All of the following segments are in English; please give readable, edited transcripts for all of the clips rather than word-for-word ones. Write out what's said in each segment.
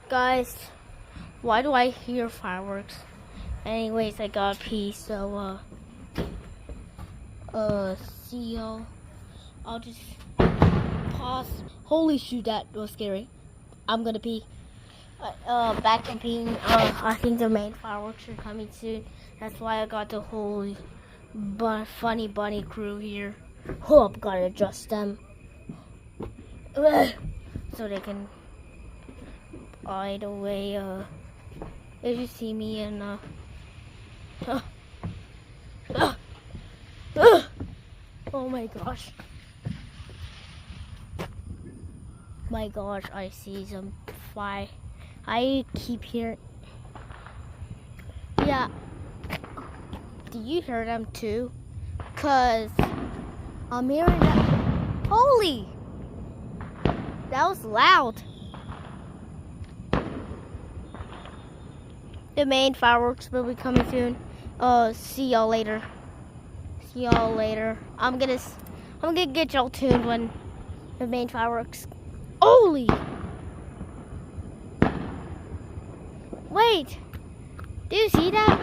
Guys, why do I hear fireworks? Anyways, I got pee, so, see y'all. I'll just pause. Holy shoot, that was scary. I'm gonna pee. Back to peeing. I think the main fireworks are coming soon. That's why I got the whole funny bunny crew here. Oh, I'm gonna adjust them. So they can hide away, if you see me and, oh my gosh. My gosh, I see some fly. I keep hearing. Yeah. Do you hear them too? Cause I'm hearing them. Holy! That was loud. The main fireworks will be coming soon. See y'all later. See y'all later. I'm gonna get y'all tuned when the main fireworks. Holy! Wait! Do you see that?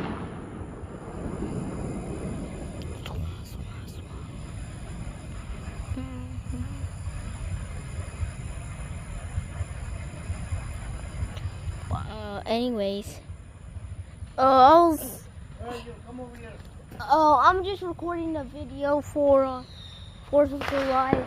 Anyways. I'm just recording a video for 4th of July.